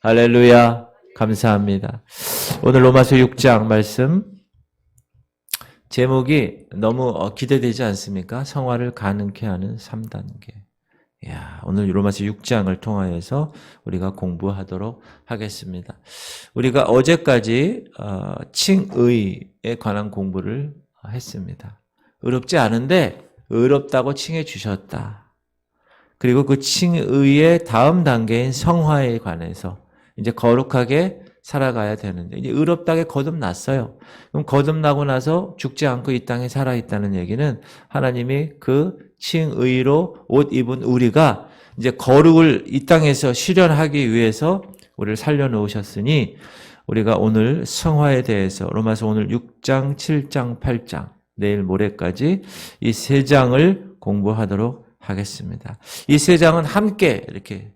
할렐루야. 감사합니다. 오늘 로마서 6장 말씀 제목이 너무 기대되지 않습니까? 성화를 가능케 하는 3단계. 오늘 로마서 6장을 통하여서 우리가 공부하도록 하겠습니다. 우리가 어제까지 칭의에 관한 공부를 했습니다. 의롭지 않은데 의롭다고 칭해 주셨다. 그리고 그 칭의의 다음 단계인 성화에 관해서 이제 거룩하게 살아가야 되는데 이제 의롭다게 거듭났어요. 그럼 거듭나고 나서 죽지 않고 이 땅에 살아있다는 얘기는 하나님이 그 칭의로 옷 입은 우리가 이제 거룩을 이 땅에서 실현하기 위해서 우리를 살려놓으셨으니 우리가 오늘 성화에 대해서 로마서 오늘 6장, 7장, 8장 내일 모레까지 이 3장을 공부하도록 하겠습니다. 이 3장은 함께 이렇게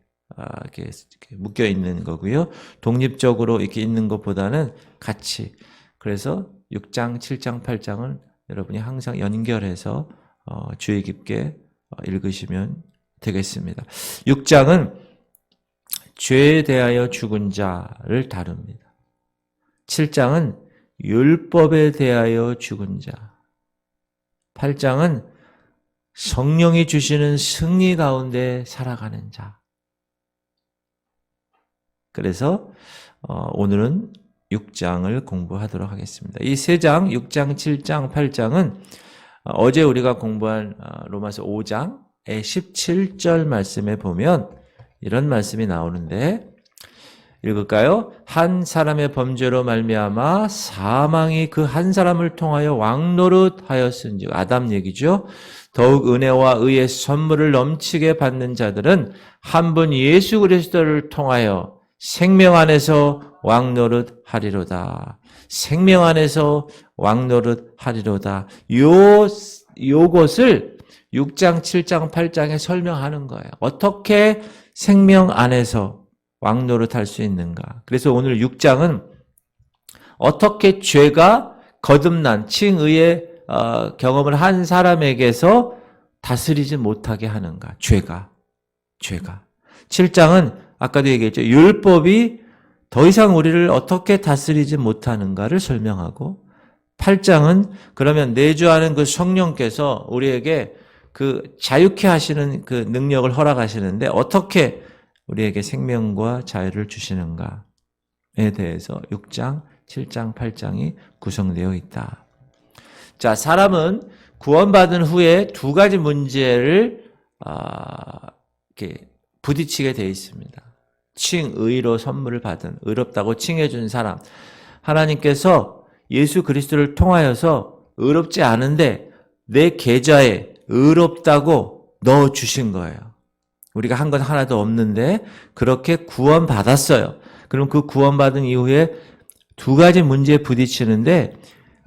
묶여 있는 거고요. 독립적으로 이렇게 있는 것보다는 같이. 그래서 6장, 7장, 8장은 여러분이 항상 연결해서 주의 깊게 읽으시면 되겠습니다. 6장은 죄에 대하여 죽은 자를 다룹니다. 7장은 율법에 대하여 죽은 자. 8장은 성령이 주시는 승리 가운데 살아가는 자. 그래서 오늘은 6장을 공부하도록 하겠습니다. 이 3장, 6장, 7장, 8장은 어제 우리가 공부한 로마서 5장의 17절 말씀에 보면 이런 말씀이 나오는데 읽을까요? 한 사람의 범죄로 말미암아 사망이 그 한 사람을 통하여 왕노릇하였은즉 아담 얘기죠. 더욱 은혜와 의의 선물을 넘치게 받는 자들은 한 분 예수 그리스도를 통하여 생명 안에서 왕노릇 하리로다. 생명 안에서 왕노릇 하리로다. 요것을 6장, 7장, 8장에 설명하는 거예요. 어떻게 생명 안에서 왕노릇 할 수 있는가. 그래서 오늘 6장은 어떻게 죄가 거듭난 칭의의 경험을 한 사람에게서 다스리지 못하게 하는가. 죄가. 7장은 아까도 얘기했죠. 율법이 더 이상 우리를 어떻게 다스리지 못하는가를 설명하고 8장은 그러면 내주하는 그 성령께서 우리에게 그 자유케 하시는 그 능력을 허락하시는데 어떻게 우리에게 생명과 자유를 주시는가에 대해서 6장, 7장, 8장이 구성되어 있다. 자, 사람은 구원받은 후에 두 가지 문제를 이렇게 부딪히게 되어 있습니다. 칭의로 선물을 받은 의롭다고 칭해준 사람. 하나님께서 예수 그리스도를 통하여서 의롭지 않은데 내 계좌에 의롭다고 넣어주신 거예요. 우리가 한 건 하나도 없는데 그렇게 구원받았어요. 그럼 그 구원받은 이후에 두 가지 문제에 부딪히는데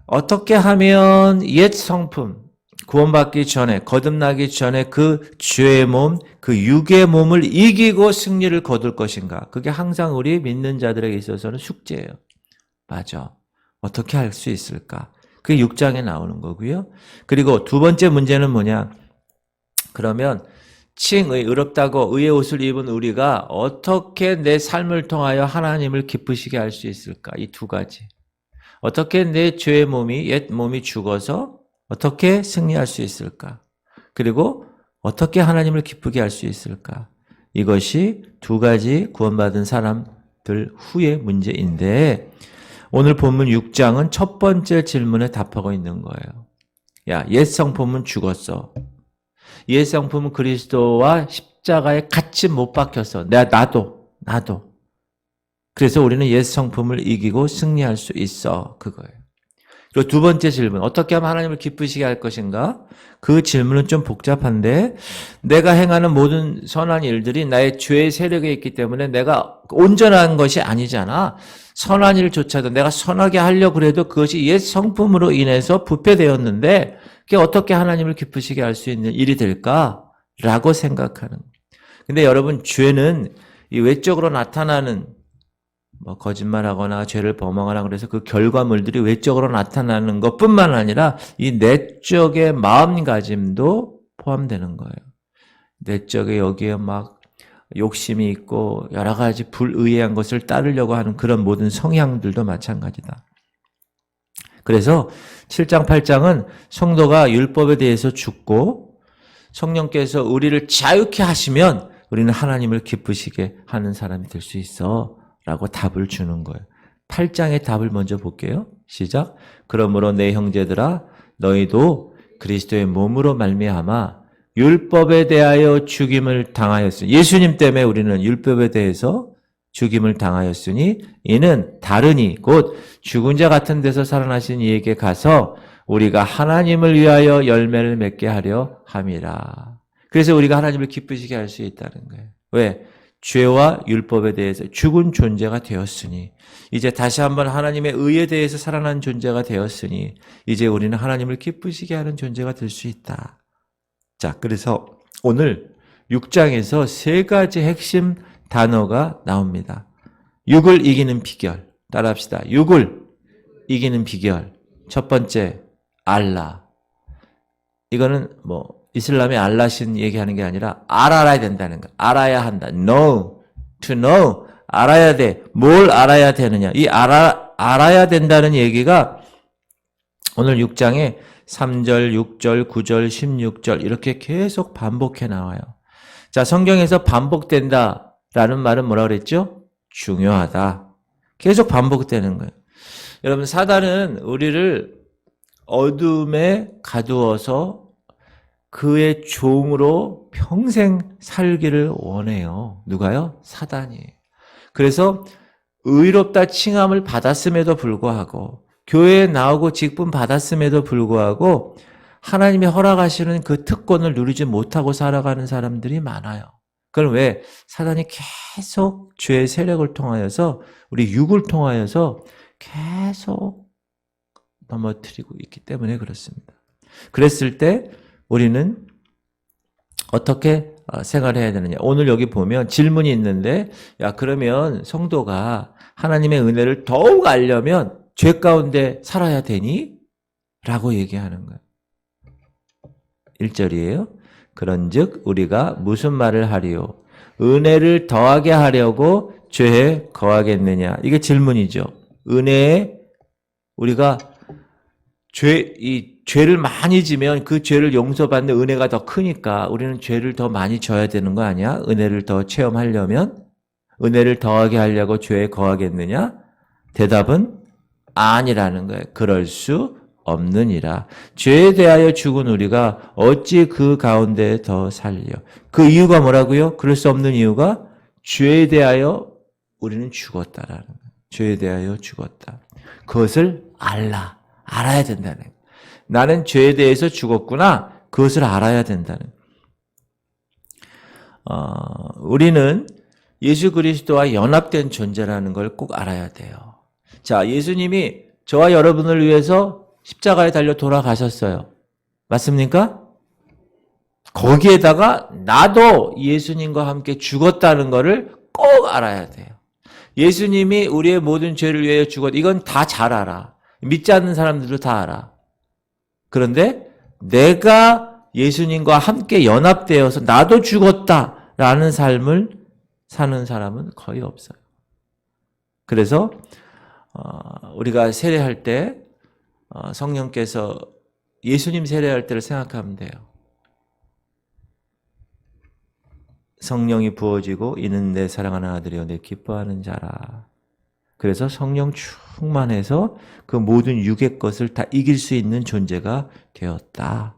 어떻게 하면 옛 성품, 구원받기 전에, 거듭나기 전에 그 죄의 몸, 그 육의 몸을 이기고 승리를 거둘 것인가. 그게 항상 우리 믿는 자들에게 있어서는 숙제예요. 맞아. 어떻게 할 수 있을까? 그게 6장에 나오는 거고요. 그리고 두 번째 문제는 뭐냐. 그러면 칭의, 의롭다고 의의 옷을 입은 우리가 어떻게 내 삶을 통하여 하나님을 기쁘시게 할 수 있을까? 이 두 가지. 어떻게 내 죄의 몸이, 옛 몸이 죽어서 어떻게 승리할 수 있을까? 그리고 어떻게 하나님을 기쁘게 할 수 있을까? 이것이 두 가지 구원받은 사람들 후의 문제인데 오늘 본문 6장은 첫 번째 질문에 답하고 있는 거예요. 야, 옛 성품은 죽었어. 옛 성품은 그리스도와 십자가에 같이 못 박혔어. 나도. 그래서 우리는 옛 성품을 이기고 승리할 수 있어. 그거예요. 그리고 두 번째 질문, 어떻게 하면 하나님을 기쁘시게 할 것인가? 그 질문은 좀 복잡한데 내가 행하는 모든 선한 일들이 나의 죄의 세력에 있기 때문에 내가 온전한 것이 아니잖아. 선한 일조차도 내가 선하게 하려고 해도 그것이 옛 성품으로 인해서 부패되었는데 그게 어떻게 하나님을 기쁘시게 할 수 있는 일이 될까라고 생각하는. 근데 여러분, 죄는 이 외적으로 나타나는 거짓말하거나 죄를 범하거나 그래서 그 결과물들이 외적으로 나타나는 것뿐만 아니라 이 내적의 마음가짐도 포함되는 거예요. 내적에 여기에 막 욕심이 있고 여러 가지 불의한 것을 따르려고 하는 그런 모든 성향들도 마찬가지다. 그래서 7장, 8장은 성도가 율법에 대해서 죽고 성령께서 우리를 자유케 하시면 우리는 하나님을 기쁘시게 하는 사람이 될 수 있어 라고 답을 주는 거예요. 8장의 답을 먼저 볼게요. 시작. 그러므로 내 형제들아 너희도 그리스도의 몸으로 말미암아 율법에 대하여 죽임을 당하였으니, 예수님 때문에 우리는 율법에 대해서 죽임을 당하였으니 이는 다르니 곧 죽은 자 같은 데서 살아나신 이에게 가서 우리가 하나님을 위하여 열매를 맺게 하려 함이라. 그래서 우리가 하나님을 기쁘시게 할 수 있다는 거예요. 왜? 죄와 율법에 대해서 죽은 존재가 되었으니, 이제 다시 한번 하나님의 의에 대해서 살아난 존재가 되었으니 이제 우리는 하나님을 기쁘시게 하는 존재가 될 수 있다. 자, 그래서 오늘 6장에서 세 가지 핵심 단어가 나옵니다. 육을 이기는 비결. 따라합시다. 육을 이기는 비결. 첫 번째, 알라. 이거는 이슬람의 알라신 얘기하는 게 아니라 알아야 된다는 거. 알아야 한다. Know. To know. 알아야 돼. 뭘 알아야 되느냐. 이 알아야 된다는 얘기가 오늘 6장에 3절, 6절, 9절, 16절 이렇게 계속 반복해 나와요. 자, 성경에서 반복된다라는 말은 뭐라 그랬죠? 중요하다. 계속 반복되는 거예요. 여러분, 사단은 우리를 어둠에 가두어서 그의 종으로 평생 살기를 원해요. 누가요? 사단이에요. 그래서 의롭다 칭함을 받았음에도 불구하고 교회에 나오고 직분 받았음에도 불구하고 하나님이 허락하시는 그 특권을 누리지 못하고 살아가는 사람들이 많아요. 그건 왜? 사단이 계속 죄의 세력을 통하여서 우리 육을 통하여서 계속 넘어뜨리고 있기 때문에 그렇습니다. 그랬을 때 우리는 어떻게 생활해야 되느냐. 오늘 여기 보면 질문이 있는데, 야, 그러면 성도가 하나님의 은혜를 더욱 알려면 죄 가운데 살아야 되니? 라고 얘기하는 거예요. 1절이에요. 그런즉 우리가 무슨 말을 하리요? 은혜를 더하게 하려고 죄에 거하겠느냐? 이게 질문이죠. 은혜에 우리가 죄를 많이 지면 그 죄를 용서받는 은혜가 더 크니까 우리는 죄를 더 많이 져야 되는 거 아니야? 은혜를 더 체험하려면? 은혜를 더하게 하려고 죄에 거하겠느냐? 대답은 아니라는 거예요. 그럴 수 없느니라. 죄에 대하여 죽은 우리가 어찌 그 가운데 더 살려. 그 이유가 뭐라고요? 그럴 수 없는 이유가 죄에 대하여 우리는 죽었다라는 거예요. 죄에 대하여 죽었다. 그것을 알아야 된다는 거예요. 나는 죄에 대해서 죽었구나. 그것을 알아야 된다는 거예요. 우리는 예수 그리스도와 연합된 존재라는 걸 꼭 알아야 돼요. 자, 예수님이 저와 여러분을 위해서 십자가에 달려 돌아가셨어요. 맞습니까? 거기에다가 나도 예수님과 함께 죽었다는 것을 꼭 알아야 돼요. 예수님이 우리의 모든 죄를 위하여 죽었다. 이건 다 잘 알아. 믿지 않는 사람들도 다 알아. 그런데 내가 예수님과 함께 연합되어서 나도 죽었다라는 삶을 사는 사람은 거의 없어요. 그래서 우리가 세례할 때 성령께서 예수님 세례할 때를 생각하면 돼요. 성령이 부어지고 이는 내 사랑하는 아들이여 내 기뻐하는 자라. 그래서 성령 충만해서 그 모든 육의 것을 다 이길 수 있는 존재가 되었다.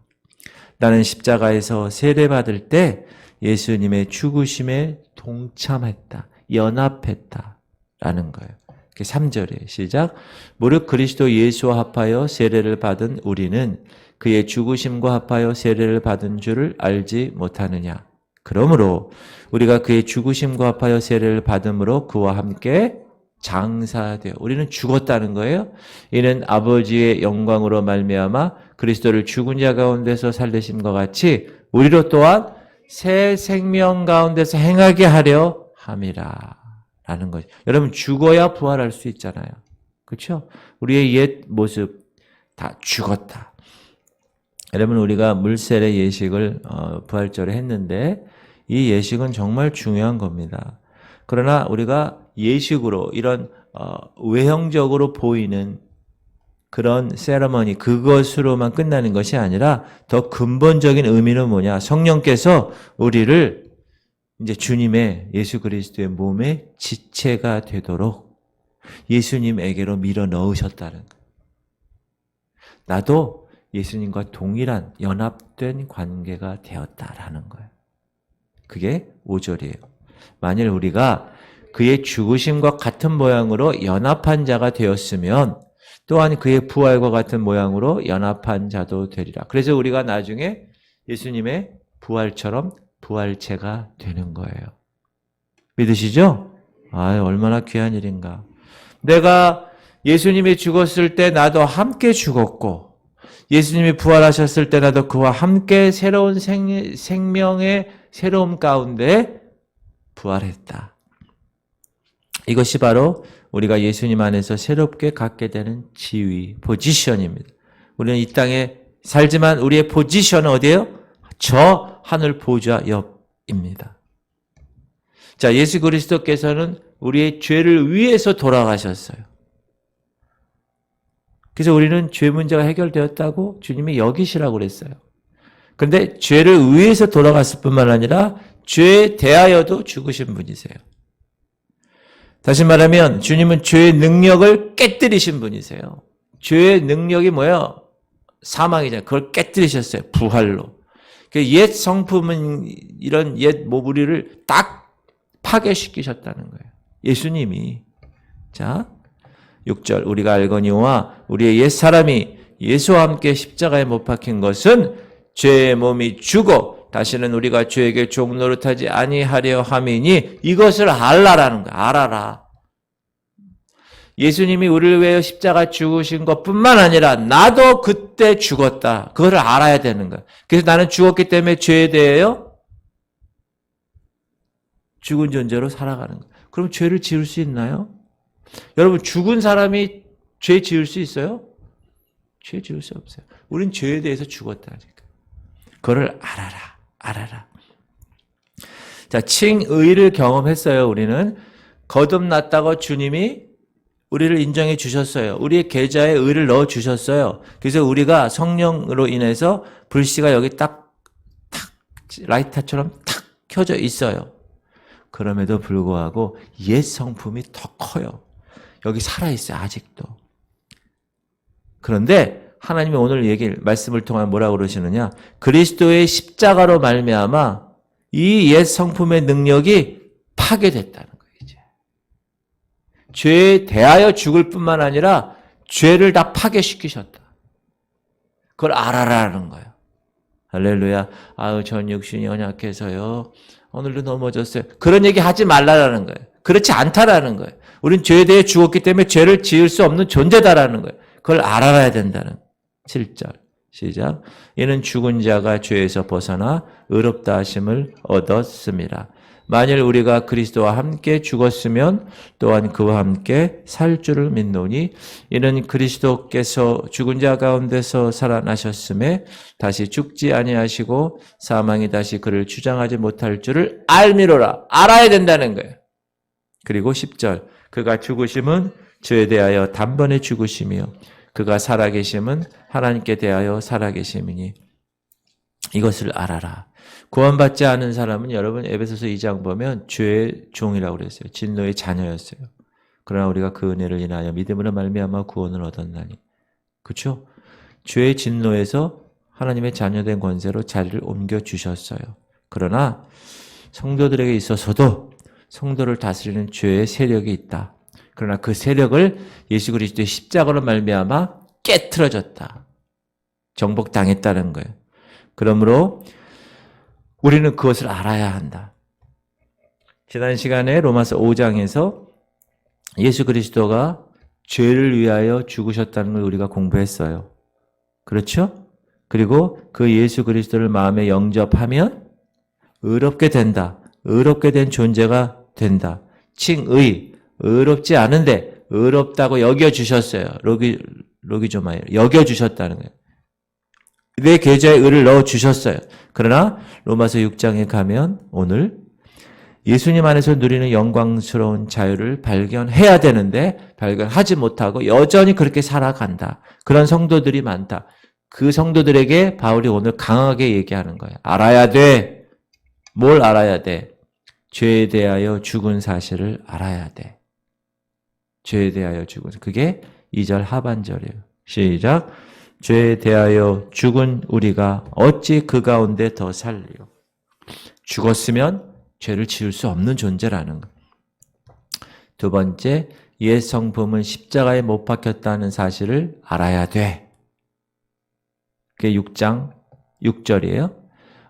나는 십자가에서 세례받을 때 예수님의 죽으심에 동참했다. 연합했다. 라는 거예요. 3절이에요. 시작. 무릇 그리스도 예수와 합하여 세례를 받은 우리는 그의 죽으심과 합하여 세례를 받은 줄을 알지 못하느냐. 그러므로 우리가 그의 죽으심과 합하여 세례를 받음으로 그와 함께 장사되어 우리는 죽었다는 거예요. 이는 아버지의 영광으로 말미암아 그리스도를 죽은 자 가운데서 살리심과 같이 우리로 또한 새 생명 가운데서 행하게 하려 함이라. 라는 거죠. 여러분, 죽어야 부활할 수 있잖아요. 그렇죠? 우리의 옛 모습 다 죽었다. 여러분, 우리가 물세례 예식을 부활절에 했는데 이 예식은 정말 중요한 겁니다. 그러나 우리가 예식으로 이런 외형적으로 보이는 그런 세러머니 그것으로만 끝나는 것이 아니라 더 근본적인 의미는 뭐냐? 성령께서 우리를 이제 주님의 예수 그리스도의 몸의 지체가 되도록 예수님에게로 밀어 넣으셨다는 거예요. 나도 예수님과 동일한 연합된 관계가 되었다라는 거예요. 그게 5절이에요. 만일 우리가 그의 죽으심과 같은 모양으로 연합한 자가 되었으면 또한 그의 부활과 같은 모양으로 연합한 자도 되리라. 그래서 우리가 나중에 예수님의 부활처럼 부활체가 되는 거예요. 믿으시죠? 얼마나 귀한 일인가. 내가 예수님이 죽었을 때 나도 함께 죽었고 예수님이 부활하셨을 때 나도 그와 함께 새로운 생명의 새로움 가운데 부활했다. 이것이 바로 우리가 예수님 안에서 새롭게 갖게 되는 지위, 포지션입니다. 우리는 이 땅에 살지만 우리의 포지션은 어디예요? 저 하늘 보좌 옆입니다. 자, 예수 그리스도께서는 우리의 죄를 위해서 돌아가셨어요. 그래서 우리는 죄 문제가 해결되었다고 주님이 여기시라고 그랬어요. 그런데 죄를 위해서 돌아갔을 뿐만 아니라 죄에 대하여도 죽으신 분이세요. 다시 말하면 주님은 죄의 능력을 깨뜨리신 분이세요. 죄의 능력이 뭐예요? 사망이잖아요. 그걸 깨뜨리셨어요. 부활로. 옛 성품은 이런 옛 모부리를 딱 파괴시키셨다는 거예요. 예수님이. 자, 6절 우리가 알거니와 우리의 옛사람이 예수와 함께 십자가에 못 박힌 것은 죄의 몸이 죽어 다시는 우리가 죄에게 종 노릇하지 아니하려 함이니 이것을 알라라는 거야. 알아라. 예수님이 우리를 위해 십자가 죽으신 것뿐만 아니라 나도 그때 죽었다. 그걸 알아야 되는 거야. 그래서 나는 죽었기 때문에 죄에 대하여 죽은 존재로 살아가는 거야. 그럼 죄를 지을 수 있나요? 여러분 죽은 사람이 죄 지을 수 있어요? 죄 지을 수 없어요. 우린 죄에 대해서 죽었다니까. 그걸 알아라. 자, 칭의를 경험했어요. 우리는 거듭났다고 주님이 우리를 인정해 주셨어요. 우리의 계좌에 의를 넣어 주셨어요. 그래서 우리가 성령으로 인해서 불씨가 여기 딱 라이터처럼 탁 켜져 있어요. 그럼에도 불구하고 옛 성품이 더 커요. 여기 살아있어요. 아직도. 그런데 하나님이 오늘 말씀을 통해 뭐라고 그러시느냐? 그리스도의 십자가로 말미암아 이 옛 성품의 능력이 파괴됐다는 거예요. 이제 죄에 대하여 죽을 뿐만 아니라 죄를 다 파괴시키셨다. 그걸 알아라는 거예요. 할렐루야. 전 육신이 연약해서요. 오늘도 넘어졌어요. 그런 얘기 하지 말라라는 거예요. 그렇지 않다라는 거예요. 우린 죄에 대해 죽었기 때문에 죄를 지을 수 없는 존재다라는 거예요. 그걸 알아야 된다는 7절 시작. 이는 죽은 자가 죄에서 벗어나 의롭다 하심을 얻었습니다. 만일 우리가 그리스도와 함께 죽었으면 또한 그와 함께 살 줄을 믿노니 이는 그리스도께서 죽은 자 가운데서 살아나셨음에 다시 죽지 아니하시고 사망이 다시 그를 주장하지 못할 줄을 알미로라. 알아야 된다는 거예요. 그리고 10절 그가 죽으심은 죄에 대하여 단번에 죽으시며 그가 살아계심은 하나님께 대하여 살아계심이니 이것을 알아라. 구원받지 않은 사람은 여러분 에베소서 2장 보면 죄의 종이라고 그랬어요. 진노의 자녀였어요. 그러나 우리가 그 은혜를 인하여 믿음으로 말미암아 구원을 얻었나니. 그렇죠? 죄의 진노에서 하나님의 자녀된 권세로 자리를 옮겨주셨어요. 그러나 성도들에게 있어서도 성도를 다스리는 죄의 세력이 있다. 그러나 그 세력을 예수 그리스도의 십자가로 말미암아 깨트려졌다. 정복당했다는 거예요. 그러므로 우리는 그것을 알아야 한다. 지난 시간에 로마서 5장에서 예수 그리스도가 죄를 위하여 죽으셨다는 걸 우리가 공부했어요. 그렇죠? 그리고 그 예수 그리스도를 마음에 영접하면 의롭게 된다. 의롭게 된 존재가 된다. 칭의, 의롭지 않은데 의롭다고 여겨주셨어요. 로기조마이 여겨주셨다는 거예요. 내 계좌에 의를 넣어주셨어요. 그러나 로마서 6장에 가면 오늘 예수님 안에서 누리는 영광스러운 자유를 발견해야 되는데 발견하지 못하고 여전히 그렇게 살아간다. 그런 성도들이 많다. 그 성도들에게 바울이 오늘 강하게 얘기하는 거예요. 알아야 돼. 뭘 알아야 돼? 죄에 대하여 죽은 사실을 알아야 돼. 죄에 대하여 죽은. 그게 2절 하반절이에요. 시작. 죄에 대하여 죽은 우리가 어찌 그 가운데 더 살리요. 죽었으면 죄를 지을 수 없는 존재라는 것. 두 번째, 옛 성품은 십자가에 못 박혔다는 사실을 알아야 돼. 그게 6장 6절이에요.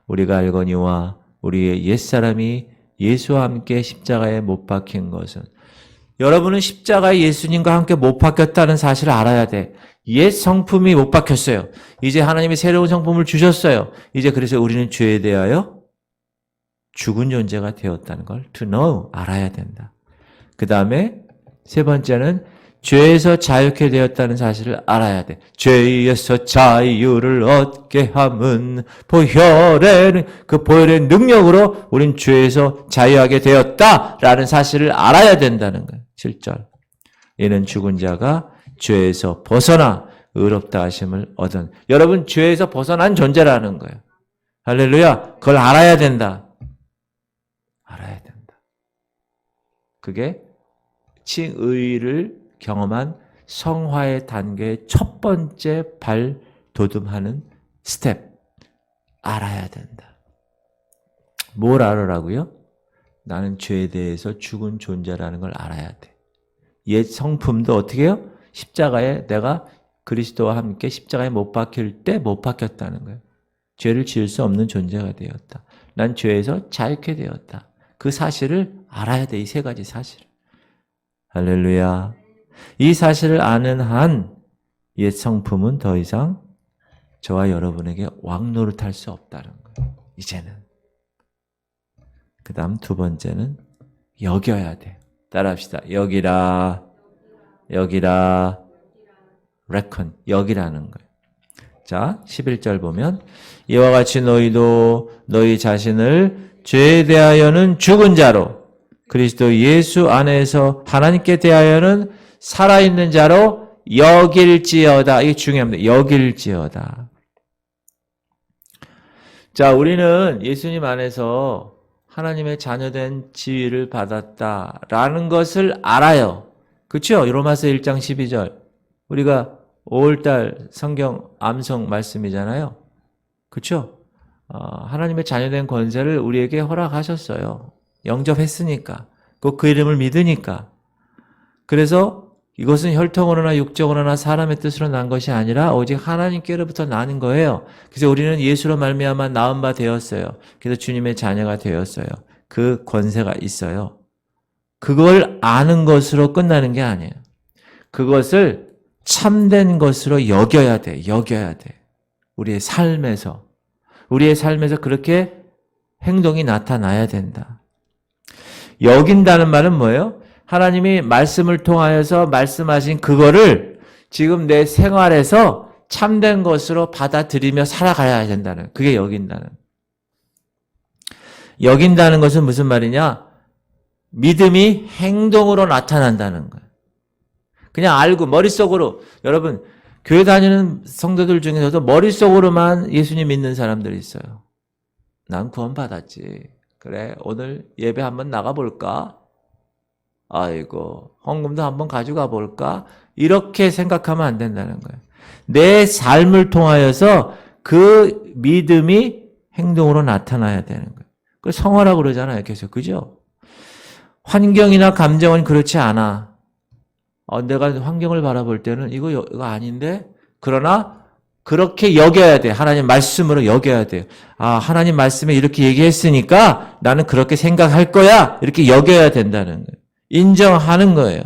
우리가 알거니와 우리의 옛사람이 예수와 함께 십자가에 못 박힌 것은, 여러분은 십자가에 예수님과 함께 못 박혔다는 사실을 알아야 돼. 옛 성품이 못 박혔어요. 이제 하나님이 새로운 성품을 주셨어요. 이제 그래서 우리는 죄에 대하여 죽은 존재가 되었다는 걸 to know, 알아야 된다. 그 다음에 세 번째는 죄에서 자유케 되었다는 사실을 알아야 돼. 죄에서 자유를 얻게 함은 보혈의 그 보혈의 능력으로 우린 죄에서 자유하게 되었다라는 사실을 알아야 된다는 거예요. 7절. 이는 죽은 자가 죄에서 벗어나 의롭다 하심을 얻은. 여러분 죄에서 벗어난 존재라는 거예요. 할렐루야. 그걸 알아야 된다. 알아야 된다. 그게 칭의를 경험한 성화의 단계의 첫 번째 발돋움하는 스텝. 알아야 된다. 뭘 알으라고요? 나는 죄에 대해서 죽은 존재라는 걸 알아야 돼. 옛 성품도 어떻게 해요? 십자가에 내가 그리스도와 함께 십자가에 못 박힐 때 못 박혔다는 거예요. 죄를 지을 수 없는 존재가 되었다. 난 죄에서 자유케 되었다. 그 사실을 알아야 돼. 이 세 가지 사실을. 할렐루야. 이 사실을 아는 한 옛 성품은 더 이상 저와 여러분에게 왕노릇할 수 없다는 거예요. 이제는. 그 다음 두 번째는 여겨야 돼. 따라합시다. 여기라. 여기라. reckon. 여기라는 거예요. 자, 11절 보면 이와 같이 너희도 너희 자신을 죄에 대하여는 죽은 자로 그리스도 예수 안에서 하나님께 대하여는 살아있는 자로 여길지어다. 이게 중요합니다. 여길지어다. 자, 우리는 예수님 안에서 하나님의 자녀된 지위를 받았다라는 것을 알아요. 그렇죠? 로마서 1장 12절. 우리가 5월달 성경 암송 말씀이잖아요. 그렇죠? 하나님의 자녀된 권세를 우리에게 허락하셨어요. 영접했으니까. 그 이름을 믿으니까. 그래서 이것은 혈통으로나 육적으로나 사람의 뜻으로 난 것이 아니라 오직 하나님께로부터 나는 거예요. 그래서 우리는 예수로 말미암아 나은 바 되었어요. 그래서 주님의 자녀가 되었어요. 그 권세가 있어요. 그걸 아는 것으로 끝나는 게 아니에요. 그것을 참된 것으로 여겨야 돼. 여겨야 돼. 우리의 삶에서 그렇게 행동이 나타나야 된다. 여긴다는 말은 뭐예요? 하나님이 말씀을 통하여서 말씀하신 그거를 지금 내 생활에서 참된 것으로 받아들이며 살아가야 된다는, 그게 여긴다는. 여긴다는 것은 무슨 말이냐? 믿음이 행동으로 나타난다는 거예요. 그냥 알고 머릿속으로, 여러분 교회 다니는 성도들 중에서도 머릿속으로만 예수님 믿는 사람들이 있어요. 난 구원받았지. 그래, 오늘 예배 한번 나가볼까? 아이고, 헌금도 한번 가져가 볼까? 이렇게 생각하면 안 된다는 거예요. 내 삶을 통하여서 그 믿음이 행동으로 나타나야 되는 거예요. 그 성화라고 그러잖아요, 계속. 그죠? 환경이나 감정은 그렇지 않아. 내가 환경을 바라볼 때는 이거 아닌데? 그러나 그렇게 여겨야 돼. 하나님 말씀으로 여겨야 돼요. 하나님 말씀에 이렇게 얘기했으니까 나는 그렇게 생각할 거야. 이렇게 여겨야 된다는 거예요. 인정하는 거예요.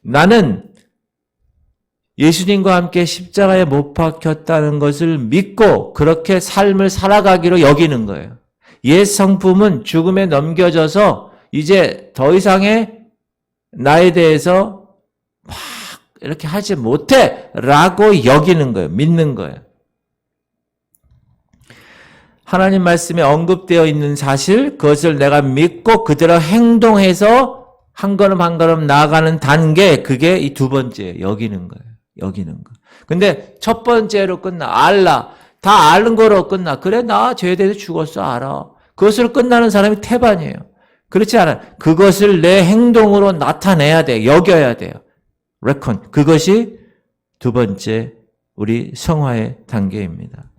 나는 예수님과 함께 십자가에 못 박혔다는 것을 믿고 그렇게 삶을 살아가기로 여기는 거예요. 옛 성품은 죽음에 넘겨져서 이제 더 이상의 나에 대해서 막 이렇게 하지 못해 라고 여기는 거예요. 믿는 거예요. 하나님 말씀에 언급되어 있는 사실, 그것을 내가 믿고 그대로 행동해서 한 걸음 한 걸음 나아가는 단계, 그게 이 두 번째, 여기는 거예요. 여기는 거. 근데 첫 번째로 끝나. 알라. 다 아는 거로 끝나. 그래, 나 죄에 대해서 죽었어, 알아. 그것으로 끝나는 사람이 태반이에요. 그렇지 않아요. 그것을 내 행동으로 나타내야 돼. 여겨야 돼요. 레콘. 그것이 두 번째 우리 성화의 단계입니다.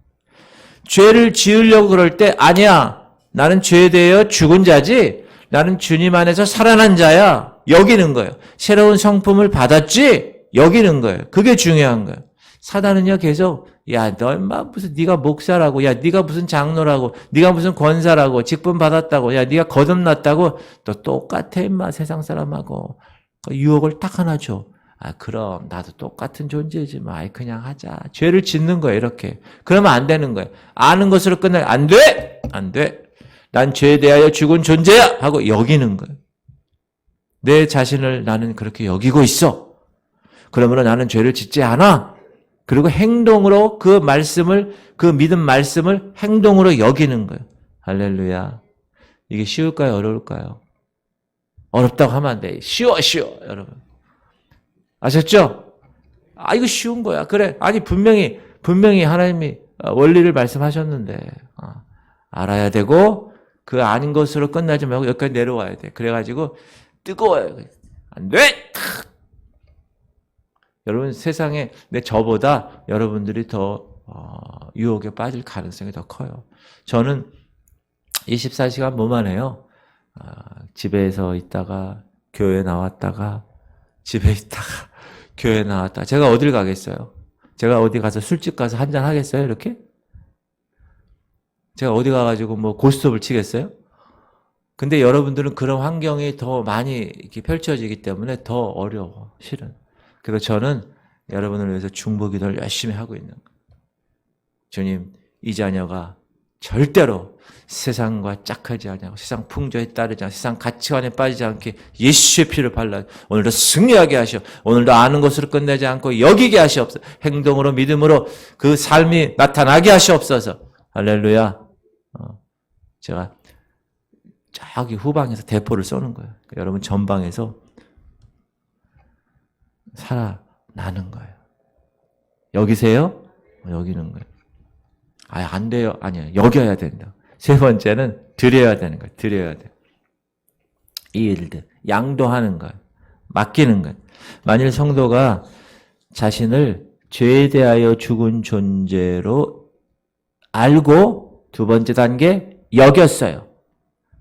죄를 지으려고 그럴 때 아니야. 나는 죄에 대하여 죽은 자지. 나는 주님 안에서 살아난 자야. 여기는 거예요. 새로운 성품을 받았지. 여기는 거예요. 그게 중요한 거예요. 사단은요 계속 야, 너 인마 무슨 네가 목사라고, 야, 네가 무슨 장로라고, 네가 무슨 권사라고, 직분 받았다고, 야, 네가 거듭났다고, 또 똑같아 인마 세상 사람하고 유혹을 딱 하나 줘. 아, 그럼 나도 똑같은 존재지 뭐. 아이 그냥 하자. 죄를 짓는 거예요, 이렇게. 그러면 안 되는 거예요. 아는 것으로 끝날 안 돼. 안 돼. 난 죄에 대하여 죽은 존재야 하고 여기는 거예요. 내 자신을 나는 그렇게 여기고 있어. 그러면 나는 죄를 짓지 않아. 그리고 행동으로 그 말씀을, 그 믿음 말씀을 행동으로 여기는 거예요. 할렐루야. 이게 쉬울까요? 어려울까요? 어렵다고 하면 안 돼. 쉬워, 여러분. 아셨죠? 아, 이거 쉬운 거야. 그래. 아니, 분명히 하나님이 원리를 말씀하셨는데, 알아야 되고, 그 아닌 것으로 끝나지 말고 여기까지 내려와야 돼. 그래가지고, 뜨거워요. 안 돼! 여러분 세상에 저보다 여러분들이 더 유혹에 빠질 가능성이 더 커요. 저는 24시간 뭐만 해요? 집에서 있다가 교회 나왔다가 집에 있다가 교회 나왔다가 제가 어딜 가겠어요? 제가 어디 가서 술집 가서 한잔 하겠어요? 이렇게? 제가 어디 가가지고 뭐 고스톱을 치겠어요? 근데 여러분들은 그런 환경이 더 많이 이렇게 펼쳐지기 때문에 더 어려워, 실은. 그래서 저는 여러분을 위해서 중보기도를 열심히 하고 있는 거예요. 주님, 이 자녀가 절대로 세상과 짝하지 않냐고, 세상 풍조에 따르지 않고, 세상 가치관에 빠지지 않게 예수의 피를 발라 오늘도 승리하게 하시오. 오늘도 아는 것으로 끝내지 않고 여기게 하시옵소서. 행동으로 믿음으로 그 삶이 나타나게 하시옵소서. 할렐루야. 제가 저기 후방에서 대포를 쏘는 거예요. 여러분 전방에서 살아나는 거예요. 여기세요? 여기는 거예요. 안 돼요. 아니야. 여겨야 된다. 세 번째는 드려야 되는 거예요. 드려야 돼. 이일드. 양도하는 거예요. 맡기는 거예요. 만일 성도가 자신을 죄에 대하여 죽은 존재로 알고 두 번째 단계 여겼어요.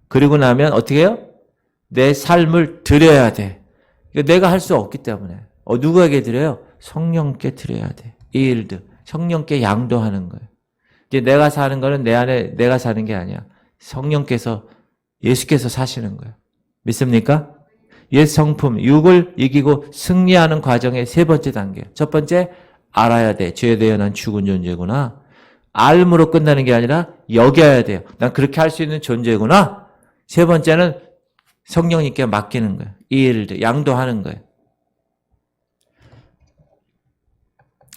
그리고 나면 어떻게 해요? 내 삶을 드려야 돼. 내가 할 수 없기 때문에. 누구에게 드려요? 성령께 드려야 돼. 이일드. 성령께 양도하는 거예요. 이제 내가 사는 거는 내 안에 내가 사는 게 아니야. 성령께서, 예수께서 사시는 거예요. 믿습니까? 옛 성품, 육을 이기고 승리하는 과정의 세 번째 단계. 첫 번째, 알아야 돼. 죄에 대해 난 죽은 존재구나. 알므로 끝나는 게 아니라 여겨야 돼요. 난 그렇게 할 수 있는 존재구나. 세 번째는 성령님께 맡기는 거예요. 이일드. 양도하는 거예요.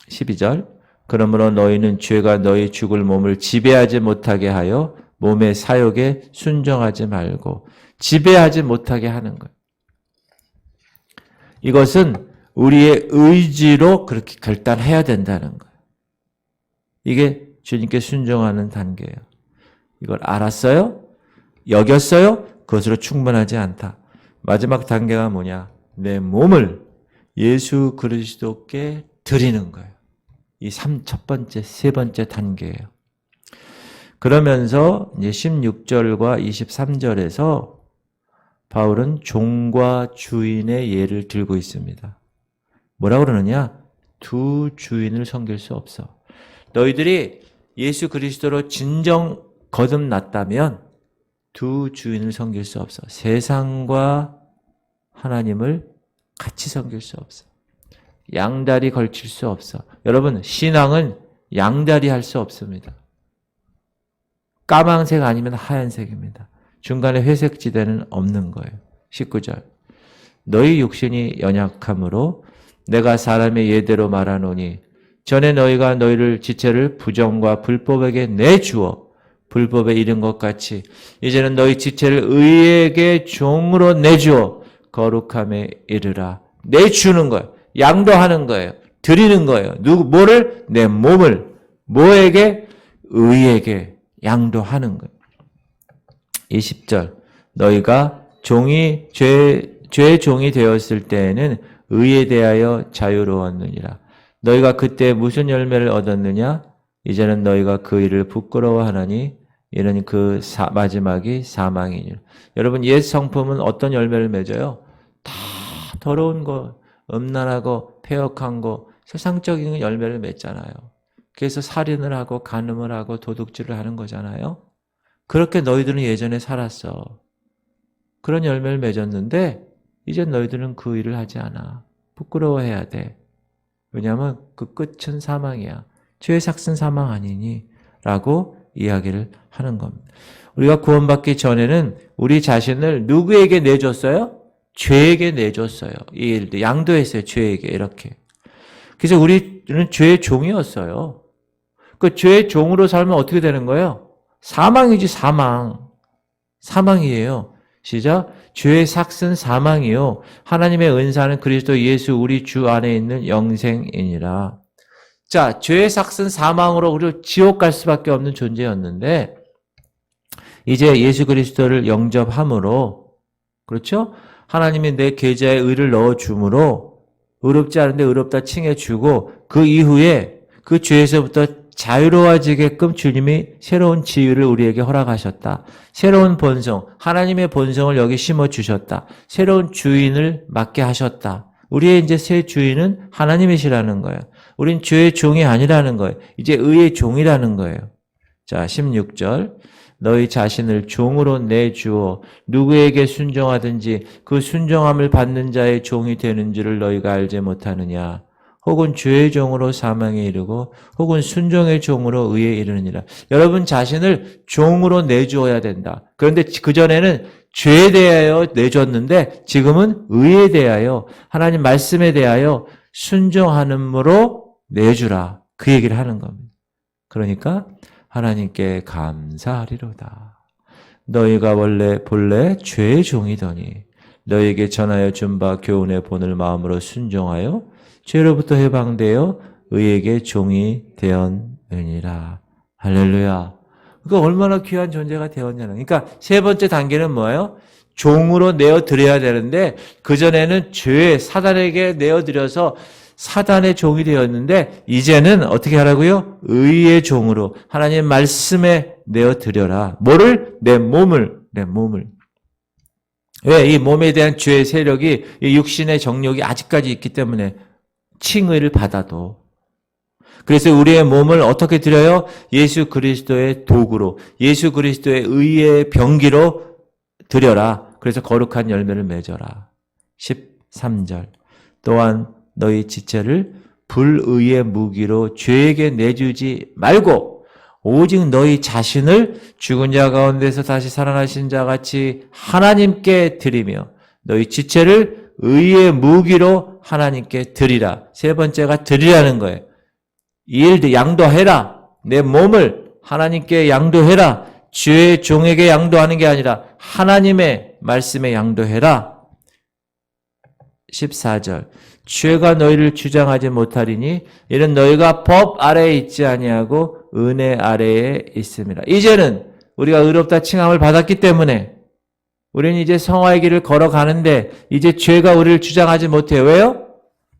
12절. 그러므로 너희는 죄가 너희 죽을 몸을 지배하지 못하게 하여 몸의 사욕에 순종하지 말고 지배하지 못하게 하는 거예요. 이것은 우리의 의지로 그렇게 결단해야 된다는 거예요. 이게 주님께 순종하는 단계예요. 이걸 알았어요? 여겼어요? 그것으로 충분하지 않다. 마지막 단계가 뭐냐? 내 몸을 예수 그리스도께 드리는 거예요. 이 첫 번째, 세 번째 단계예요. 그러면서 이제 16절과 23절에서 바울은 종과 주인의 예를 들고 있습니다. 뭐라고 그러느냐? 두 주인을 섬길 수 없어. 너희들이 예수 그리스도로 진정 거듭났다면 두 주인을 섬길 수 없어. 세상과 하나님을 같이 섬길 수 없어. 양다리 걸칠 수 없어. 여러분, 신앙은 양다리 할 수 없습니다. 까만색 아니면 하얀색입니다. 중간에 회색 지대는 없는 거예요. 19절. 너희 육신이 연약함으로 내가 사람의 예대로 말하노니 전에 너희가 너희를 지체를 부정과 불법에게 내주어 불법에 이른 것 같이 이제는 너희 지체를 의에게 종으로 내주어 거룩함에 이르라. 내주는 거예요. 양도하는 거예요. 드리는 거예요. 뭐를? 내 몸을. 뭐에게? 의에게 양도하는 거예요. 20절. 너희가 죄의 종이 되었을 때에는 의에 대하여 자유로웠느니라. 너희가 그때 무슨 열매를 얻었느냐? 이제는 너희가 그 일을 부끄러워하나니 이는 그 마지막이 사망이니라. 여러분, 옛 성품은 어떤 열매를 맺어요? 다 더러운 거, 음란하고 폐역한 거, 세상적인 열매를 맺잖아요. 그래서 살인을 하고 간음을 하고 도둑질을 하는 거잖아요. 그렇게 너희들은 예전에 살았어. 그런 열매를 맺었는데 이제 너희들은 그 일을 하지 않아. 부끄러워해야 돼. 왜냐하면 그 끝은 사망이야. 죄의 삭은 사망 아니니? 라고 이야기를 하는 겁니다. 우리가 구원받기 전에는 우리 자신을 누구에게 내줬어요? 죄에게 내줬어요. 이 일도 양도했어요. 죄에게 이렇게. 그래서 우리는 죄의 종이었어요. 그 죄의 종으로 살면 어떻게 되는 거예요? 사망이지, 사망. 사망이에요. 시작. 죄의 삭은 사망이요. 하나님의 은사는 그리스도 예수 우리 주 안에 있는 영생이니라. 자, 죄의 삭은 사망으로 우리 지옥 갈 수밖에 없는 존재였는데 이제 예수 그리스도를 영접함으로, 그렇죠? 하나님이 내 계좌에 의를 넣어줌으로 의롭지 않은데 의롭다 칭해주고 그 이후에 그 죄에서부터 자유로워지게끔 주님이 새로운 지위를 우리에게 허락하셨다. 새로운 본성, 하나님의 본성을 여기 심어주셨다. 새로운 주인을 맡게 하셨다. 우리의 이제 새 주인은 하나님이시라는 거예요. 우린 죄의 종이 아니라는 거예요. 이제 의의 종이라는 거예요. 자, 16절. 너희 자신을 종으로 내주어 누구에게 순종하든지 그 순종함을 받는 자의 종이 되는 줄을 너희가 알지 못하느냐. 혹은 죄의 종으로 사망에 이르고 혹은 순종의 종으로 의에 이르느니라. 여러분 자신을 종으로 내주어야 된다. 그런데 그전에는 죄에 대하여 내줬는데 지금은 의에 대하여 하나님 말씀에 대하여 순종하는으로 내주라. 그 얘기를 하는 겁니다. 그러니까 하나님께 감사하리로다. 너희가 본래 죄의 종이더니 너희에게 전하여 준 바 교훈의 본을 마음으로 순종하여 죄로부터 해방되어 의에게 종이 되었느니라. 할렐루야. 그러니까 얼마나 귀한 존재가 되었냐는. 그러니까 세 번째 단계는 뭐예요? 종으로 내어드려야 되는데 그전에는 죄, 사단에게 내어드려서 사단의 종이 되었는데 이제는 어떻게 하라고요? 의의 종으로 하나님의 말씀에 내어드려라. 뭐를? 내 몸을. 왜? 이 몸에 대한 죄의 세력이 이 육신의 정욕이 아직까지 있기 때문에 칭의를 받아도. 그래서 우리의 몸을 어떻게 드려요? 예수 그리스도의 도구로, 예수 그리스도의 의의 병기로 드려라. 그래서 거룩한 열매를 맺어라. 13절. 또한 너희 지체를 불의의 무기로 죄에게 내주지 말고 오직 너희 자신을 죽은 자 가운데서 다시 살아나신 자 같이 하나님께 드리며 너희 지체를 의의 무기로 하나님께 드리라. 세 번째가 드리라는 거예요. 이 일도 양도해라. 내 몸을 하나님께 양도해라. 죄의 종에게 양도하는 게 아니라 하나님의 말씀에 양도해라. 14절. 죄가 너희를 주장하지 못하리니 이는 너희가 법 아래에 있지 아니하고 은혜 아래에 있습니다. 이제는 우리가 의롭다 칭함을 받았기 때문에 우리는 이제 성화의 길을 걸어가는데 이제 죄가 우리를 주장하지 못해요. 왜요?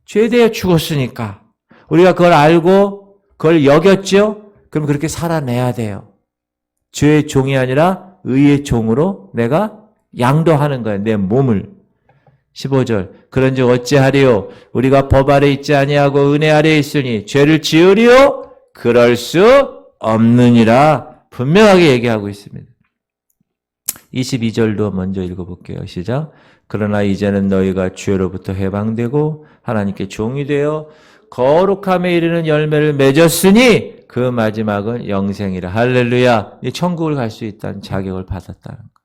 죄에 대해 죽었으니까. 우리가 그걸 알고 그걸 여겼죠? 그럼 그렇게 살아내야 돼요. 죄의 종이 아니라 의의 종으로 내가 양도하는 거예요. 내 몸을. 15절. 그런즉 어찌하리요? 우리가 법 아래 있지 아니하고 은혜 아래에 있으니 죄를 지으리요? 그럴 수 없느니라. 분명하게 얘기하고 있습니다. 22절도 먼저 읽어볼게요. 시작. 그러나 이제는 너희가 죄로부터 해방되고 하나님께 종이 되어 거룩함에 이르는 열매를 맺었으니 그 마지막은 영생이라. 할렐루야. 천국을 갈 수 있다는 자격을 받았다는 거.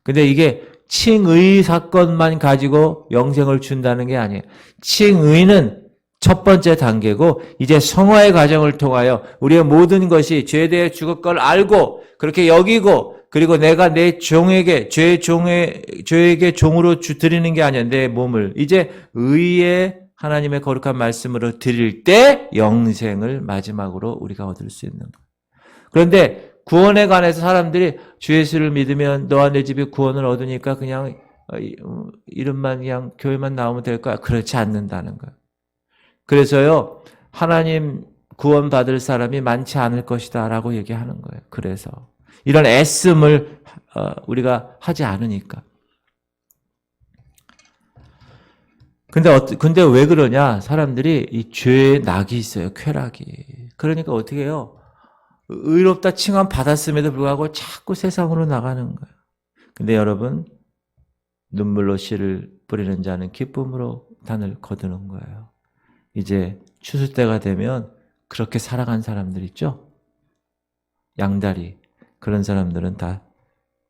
근데 이게 칭의 사건만 가지고 영생을 준다는 게 아니에요. 칭의는 첫 번째 단계고 이제 성화의 과정을 통하여 우리의 모든 것이 죄에 대해 죽을 걸 알고 그렇게 여기고 그리고 내가 내 종에게 죄에게 종으로 드리는 게 아니야. 내 몸을 이제 의의 하나님의 거룩한 말씀으로 드릴 때 영생을 마지막으로 우리가 얻을 수 있는 거예요. 그런데 구원에 관해서 사람들이 주 예수를 믿으면 너와 내 집이 구원을 얻으니까 그냥 이름만 그냥 교회만 나오면 될 거야. 그렇지 않는다는 거예요. 그래서요, 하나님 구원 받을 사람이 많지 않을 것이다 라고 얘기하는 거예요. 그래서 이런 애씀을 우리가 하지 않으니까. 근데 왜 그러냐? 사람들이 이 죄의 낙이 있어요. 쾌락이. 그러니까 어떻게 해요? 의롭다 칭함 받았음에도 불구하고 자꾸 세상으로 나가는 거예요. 근데 여러분, 눈물로 씨를 뿌리는 자는 기쁨으로 단을 거두는 거예요. 이제 추수 때가 되면 그렇게 살아간 사람들 있죠? 양다리. 그런 사람들은 다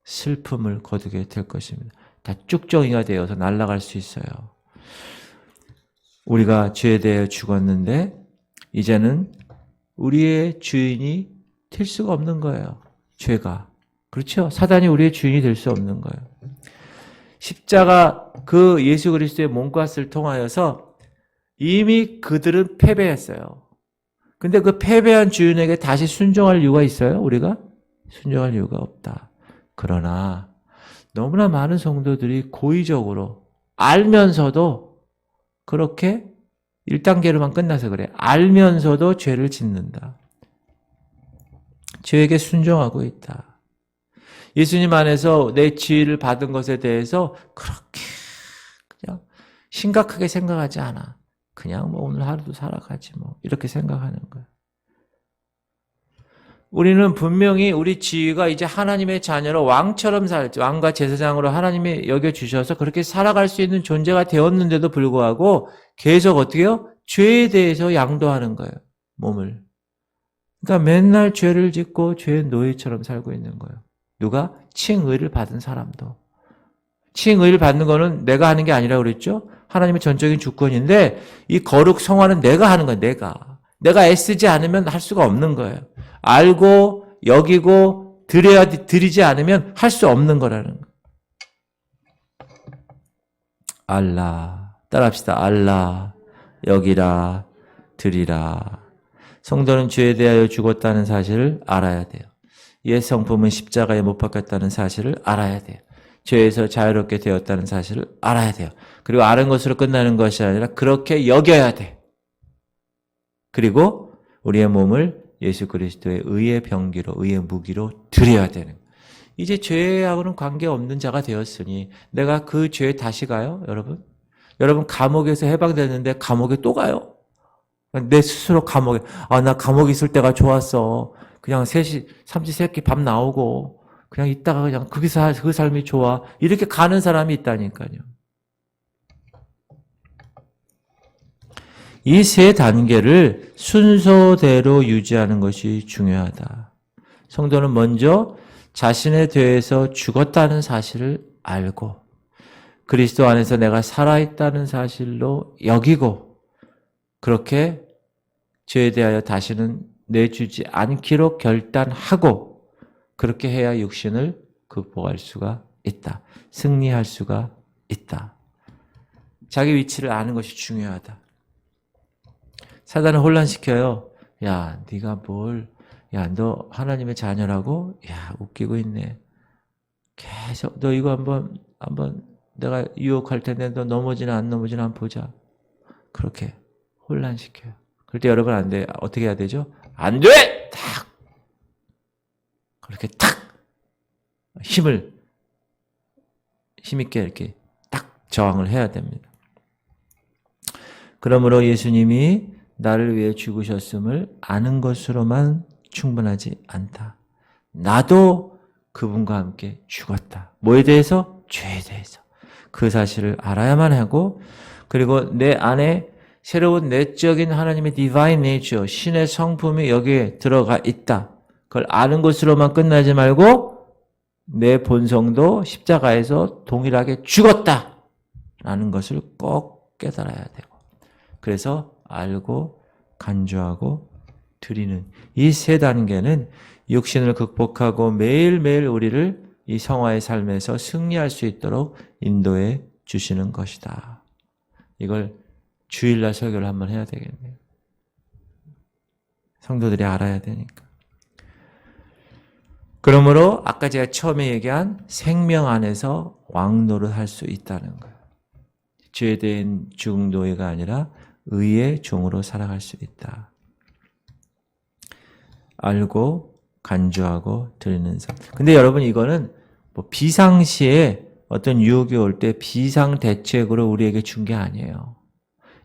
슬픔을 거두게 될 것입니다. 다 쭉정이가 되어서 날아갈 수 있어요. 우리가 죄에 대해 죽었는데 이제는 우리의 주인이 될 수가 없는 거예요. 죄가. 그렇죠? 사단이 우리의 주인이 될 수 없는 거예요. 십자가 그 예수 그리스도의 몸값을 통하여서 이미 그들은 패배했어요. 근데 그 패배한 주인에게 다시 순종할 이유가 있어요? 우리가? 순종할 이유가 없다. 그러나 너무나 많은 성도들이 고의적으로 알면서도 그렇게 1단계로만 끝나서 그래. 알면서도 죄를 짓는다. 죄에게 순종하고 있다. 예수님 안에서 내 지위를 받은 것에 대해서 그렇게 그냥 심각하게 생각하지 않아. 그냥 뭐 오늘 하루도 살아가지 뭐 이렇게 생각하는 거야. 우리는 분명히 우리 지위가 이제 하나님의 자녀로 왕처럼 왕과 제사장으로 하나님이 여겨주셔서 그렇게 살아갈 수 있는 존재가 되었는데도 불구하고 계속 어떻게 해요? 죄에 대해서 양도하는 거예요. 몸을. 그러니까 맨날 죄를 짓고 죄의 노예처럼 살고 있는 거예요. 누가? 칭의를 받은 사람도. 칭의를 받는 거는 내가 하는 게 아니라고 그랬죠? 하나님의 전적인 주권인데 이 거룩 성화는 내가 하는 거예요. 내가 애쓰지 않으면 할 수가 없는 거예요. 알고 여기고 드리지 않으면 할 수 없는 거라는 거예요. 알라. 따라합시다. 알라. 여기라. 드리라. 성도는 죄에 대하여 죽었다는 사실을 알아야 돼요. 옛 성품은 십자가에 못 박혔다는 사실을 알아야 돼요. 죄에서 자유롭게 되었다는 사실을 알아야 돼요. 그리고 아는 것으로 끝나는 것이 아니라 그렇게 여겨야 돼. 그리고 우리의 몸을 예수 그리스도의 의의 병기로, 의의 무기로 드려야 되는 거예요. 이제 죄하고는 관계없는 자가 되었으니 내가 그 죄에 다시 가요? 여러분? 여러분 감옥에서 해방됐는데 감옥에 또 가요? 내 스스로 감옥에 나 감옥에 있을 때가 좋았어. 그냥 삼시세끼 밥 나오고 그냥 있다가 그냥 그 삶이 좋아. 이렇게 가는 사람이 있다니까요. 이 세 단계를 순서대로 유지하는 것이 중요하다. 성도는 먼저 자신에 대해서 죽었다는 사실을 알고 그리스도 안에서 내가 살아있다는 사실로 여기고 그렇게 죄에 대하여 다시는 내주지 않기로 결단하고 그렇게 해야 육신을 극복할 수가 있다. 승리할 수가 있다. 자기 위치를 아는 것이 중요하다. 사단은 혼란시켜요. 야, 네가 너 하나님의 자녀라고? 야, 웃기고 있네. 계속 너 이거 한번 내가 유혹할 텐데 너 넘어지나 안 넘어지나 한번 보자. 그렇게 혼란시켜요. 그럴 때 여러분 안 돼. 어떻게 해야 되죠? 안 돼! 탁! 그렇게 탁! 힘있게 이렇게 딱 저항을 해야 됩니다. 그러므로 예수님이 나를 위해 죽으셨음을 아는 것으로만 충분하지 않다. 나도 그분과 함께 죽었다. 뭐에 대해서? 죄에 대해서. 그 사실을 알아야만 하고 그리고 내 안에 새로운 내적인 하나님의 divine nature, 신의 성품이 여기에 들어가 있다. 그걸 아는 것으로만 끝나지 말고 내 본성도 십자가에서 동일하게 죽었다. 라는 것을 꼭 깨달아야 되고 그래서 알고 간주하고 드리는 이 세 단계는 육신을 극복하고 매일매일 우리를 이 성화의 삶에서 승리할 수 있도록 인도해 주시는 것이다. 이걸 주일날 설교를 한번 해야 되겠네요. 성도들이 알아야 되니까. 그러므로 아까 제가 처음에 얘기한 생명 안에서 왕노를 할 수 있다는 거예요. 죄된 중노예가 아니라 의의 종으로 살아갈 수 있다. 알고 간주하고 드리는 삶. 근데 여러분 이거는 뭐 비상시에 어떤 유혹이 올 때 비상 대책으로 우리에게 준 게 아니에요.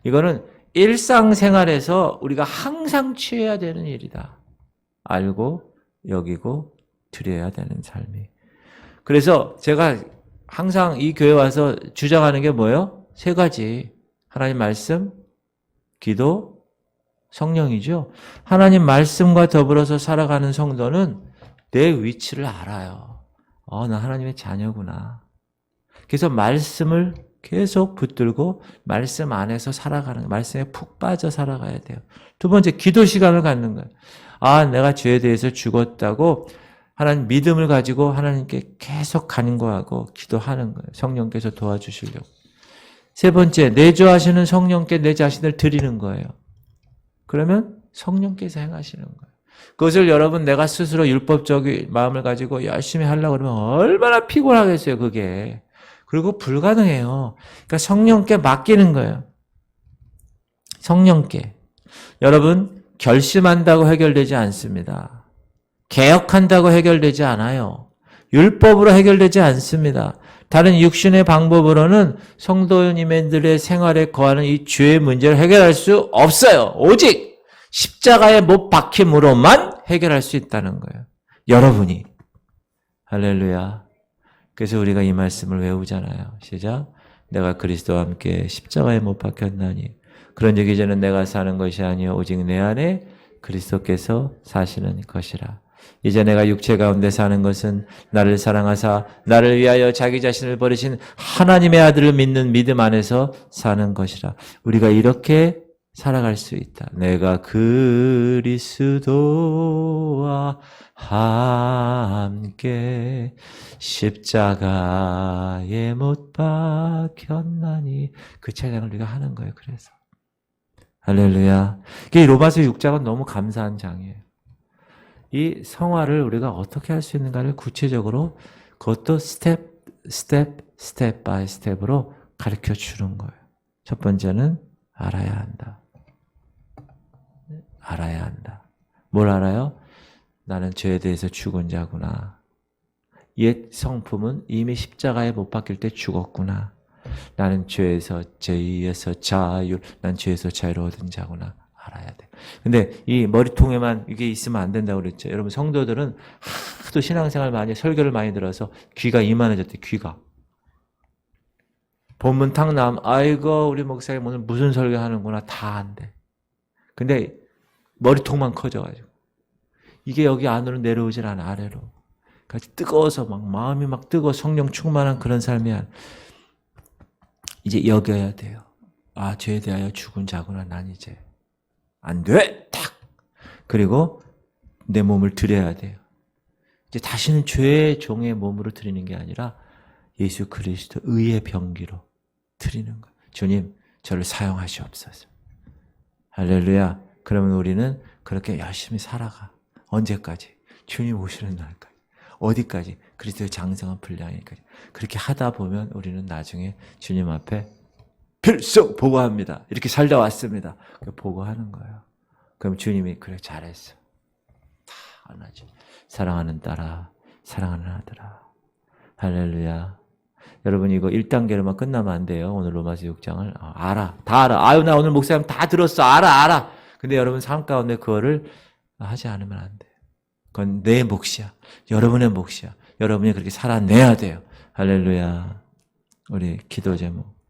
이거는 일상생활에서 우리가 항상 취해야 되는 일이다. 알고 여기고 드려야 되는 삶이. 그래서 제가 항상 이 교회 와서 주장하는 게 뭐예요? 세 가지. 하나님 말씀, 기도, 성령이죠. 하나님 말씀과 더불어서 살아가는 성도는 내 위치를 알아요. 나 하나님의 자녀구나. 그래서 말씀을 계속 붙들고 말씀 안에서 살아가는, 말씀에 푹 빠져 살아가야 돼요. 두 번째, 기도 시간을 갖는 거예요. 내가 죄에 대해서 죽었다고 하나님 믿음을 가지고 하나님께 계속 간구하고 기도하는 거예요. 성령께서 도와주시려고. 세 번째, 내주하시는 성령께 내 자신을 드리는 거예요. 그러면 성령께서 행하시는 거예요. 그것을 여러분 내가 스스로 율법적인 마음을 가지고 열심히 하려고 그러면 얼마나 피곤하겠어요, 그게. 그리고 불가능해요. 그러니까 성령께 맡기는 거예요. 성령께. 여러분, 결심한다고 해결되지 않습니다. 개혁한다고 해결되지 않아요. 율법으로 해결되지 않습니다. 다른 육신의 방법으로는 성도님들의 생활에 거하는 이 죄의 문제를 해결할 수 없어요. 오직 십자가에 못 박힘으로만 해결할 수 있다는 거예요. 여러분이. 할렐루야. 그래서 우리가 이 말씀을 외우잖아요. 시작. 내가 그리스도와 함께 십자가에 못 박혔나니 그런즉 이제는 내가 사는 것이 아니요 오직 내 안에 그리스도께서 사시는 것이라. 이제 내가 육체 가운데 사는 것은 나를 사랑하사 나를 위하여 자기 자신을 버리신 하나님의 아들을 믿는 믿음 안에서 사는 것이라. 우리가 이렇게 살아갈 수 있다. 내가 그리스도와 함께 십자가에 못 박혔나니 그 찬양을 우리가 하는 거예요. 그래서 할렐루야. 이게 로마서 6장은 너무 감사한 장이에요. 이 성화를 우리가 어떻게 할 수 있는가를 구체적으로 그것도 스텝 바이 스텝으로 가르쳐 주는 거예요. 첫 번째는 알아야 한다. 알아야 한다. 뭘 알아요? 나는 죄에 대해서 죽은 자구나. 옛 성품은 이미 십자가에 못 박힐 때 죽었구나. 나는 죄에서 난 죄에서 자유를 얻은 자구나. 알아야 돼. 근데 이 머리통에만 이게 있으면 안 된다고 그랬죠. 여러분 성도들은 하도 신앙생활 많이 설교를 많이 들어서 귀가 이만해졌대. 귀가. 본문 탁 나오면 아이고 우리 목사님 오늘 무슨 설교하는구나. 다 안 돼. 근데 머리통만 커져가지고 이게 여기 안으로 내려오질 않아. 아래로. 같이 뜨거워서 막 마음이 막 뜨거워 성령 충만한 그런 삶이 이제 여겨야 돼요. 죄에 대하여 죽은 자구나. 난 이제 안 돼! 탁! 그리고 내 몸을 드려야 돼요. 이제 다시는 죄의 종의 몸으로 드리는 게 아니라 예수 그리스도 의의 병기로 드리는 거예요. 주님, 저를 사용하시옵소서. 할렐루야. 그러면 우리는 그렇게 열심히 살아가. 언제까지? 주님 오시는 날까지. 어디까지? 그리스도의 장성한 분량이까지. 그렇게 하다 보면 우리는 나중에 주님 앞에 필승 보고합니다. 이렇게 살다 왔습니다. 보고하는 거예요. 그럼 주님이 그래 잘했어. 다 안 하지. 사랑하는 딸아, 사랑하는 아들아. 할렐루야. 여러분 이거 1단계로만 끝나면 안 돼요. 오늘 로마서 6장을 알아. 다 알아. 나 오늘 목사님 다 들었어. 알아. 근데 여러분 삶 가운데 그거를 하지 않으면 안 돼. 그건 내 몫이야. 여러분의 몫이야. 여러분이 그렇게 살아내야 돼요. 할렐루야. 우리 기도 제목.